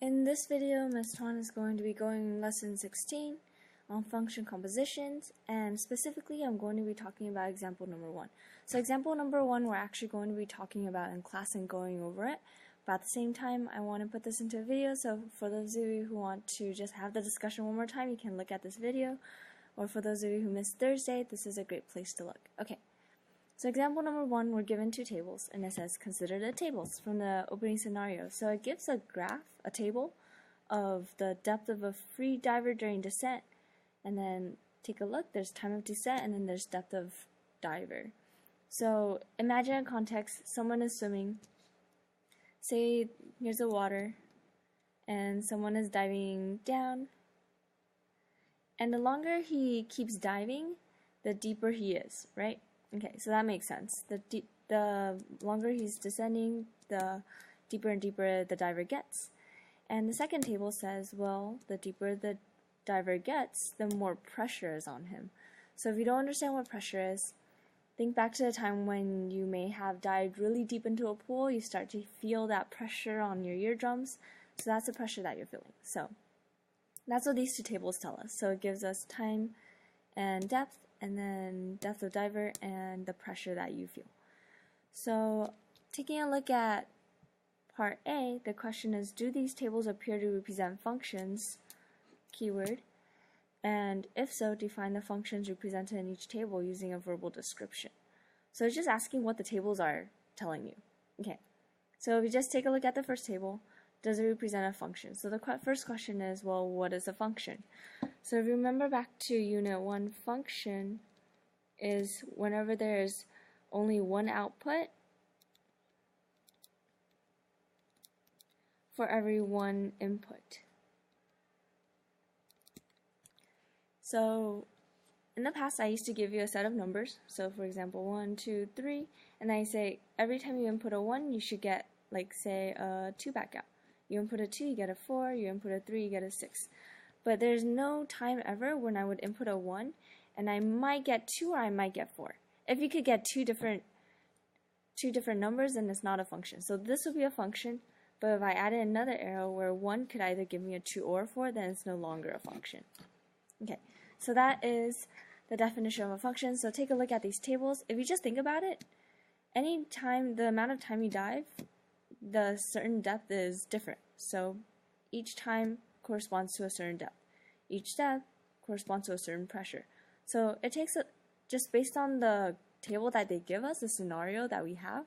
In this video, Ms. Tuan is going to be going lesson 16 on function compositions, and specifically I'm going to be talking about example number 1. So example number 1 we're actually going to be talking about in class and going over it, but at the same time I want to put this into a video, so for those of you who want to just have the discussion one more time, you can look at this video, or for those of you who missed Thursday, this is a great place to look. Okay. So example number 1, we're given two tables, and it says consider the tables from the opening scenario. So it gives a graph, a table, of the depth of a free diver during descent, and then take a look, there's time of descent, and then there's depth of diver. So imagine a context, someone is swimming, say here's the water, and someone is diving down, and the longer he keeps diving, the deeper he is, right? Okay, so that makes sense. The longer he's descending, the deeper and deeper the diver gets. And the second table says, well, the deeper the diver gets, the more pressure is on him. So if you don't understand what pressure is, think back to the time when you may have dived really deep into a pool, you start to feel that pressure on your eardrums. So that's the pressure that you're feeling. So that's what these two tables tell us. So it gives us time and depth, and then depth of diver and the pressure that you feel. So taking a look at part A, the question is, do these tables appear to represent functions, keyword, and if so, define the functions represented in each table using a verbal description. So it's just asking what the tables are telling you. Okay, so if you just take a look at the first table, does it represent a function? So the first question is, well, what is a function? So if you remember back to Unit 1, function is whenever there's only one output for every one input. So in the past I used to give you a set of numbers. So for example 1, 2, 3, and I say every time you input a 1 you should get, like, say a 2 back out. You input a 2, you get a 4, you input a 3, you get a 6. But there's no time ever when I would input a 1 and I might get 2 or I might get 4. If you could get two different numbers, then it's not a function. So this would be a function, but if I added another arrow where 1 could either give me a 2 or a 4, then it's no longer a function. Okay, so that is the definition of a function. So take a look at these tables. If you just think about it, any time, the amount of time you dive, the certain depth is different. So each time corresponds to a certain depth. Each depth corresponds to a certain pressure. So it takes just based on the table that they give us, the scenario that we have,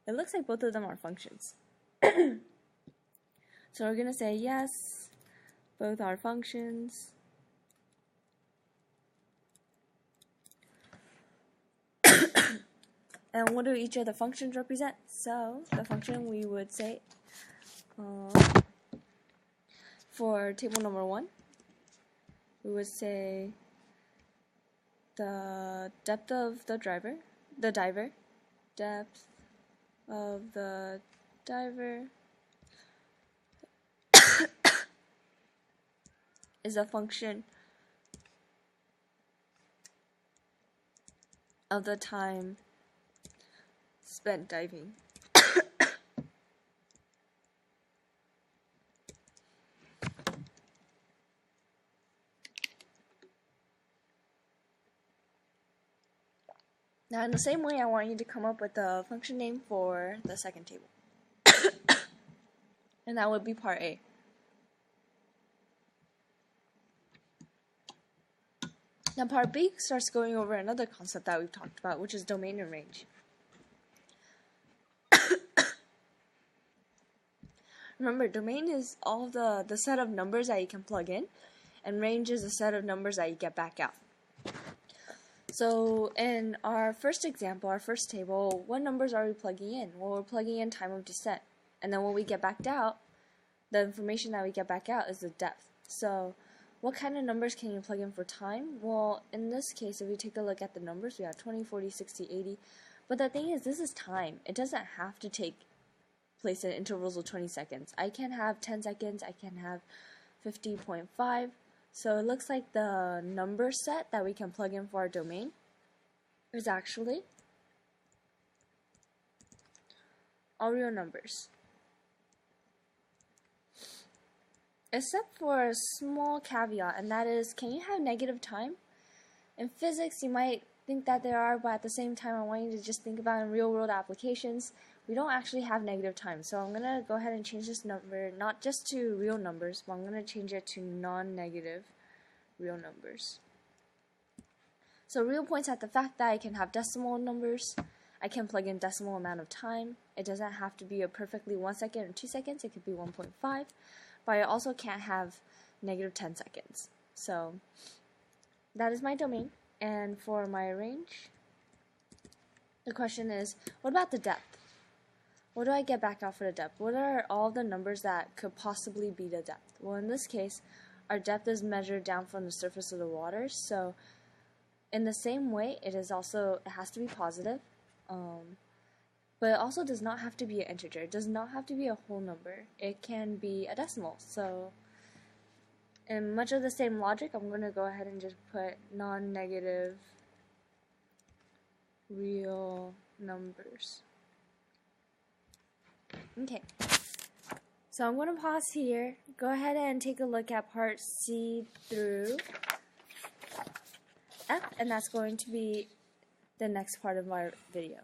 it looks like both of them are functions. So we're going to say yes, both are functions. And what do each of the functions represent? So the function we would say for table number 1, we would say the depth of the diver, depth of the diver is a function of the time spent diving. Now in the same way, I want you to come up with a function name for the second table. And that would be part A. Now part B starts going over another concept that we've talked about, which is domain and range. Remember, domain is all the set of numbers that you can plug in, and range is a set of numbers that you get back out. So in our first example, our first table, what numbers are we plugging in? Well, we're plugging in time of descent. And then when we get back out, the information that we get back out is the depth. So what kind of numbers can you plug in for time? Well, in this case, if we take a look at the numbers, we have 20, 40, 60, 80. But the thing is, this is time. It doesn't have to take place in intervals of 20 seconds. I can have 10 seconds, I can have 50.5. So it looks like the number set that we can plug in for our domain is actually all real numbers. except for a small caveat, and that is, can you have negative time? In physics, you might think that there are, but at the same time, I want you to just think about in real-world applications, we don't actually have negative time. So I'm going to go ahead and change this number, not just to real numbers, but I'm going to change it to non-negative real numbers. So real points at the fact that I can have decimal numbers, I can plug in decimal amount of time. It doesn't have to be a perfectly 1 second or 2 seconds, it could be 1.5, but I also can't have negative 10 seconds. So that is my domain. And for my range, the question is, what about the depth? What do I get back out for the depth? What are all the numbers that could possibly be the depth? Well, in this case, our depth is measured down from the surface of the water, so in the same way, it has to be positive, but it also does not have to be an integer. It does not have to be a whole number. It can be a decimal. So in much of the same logic, I'm going to go ahead and just put non-negative real numbers. Okay. So I'm going to pause here. Go ahead and take a look at part C through F, and that's going to be the next part of our video.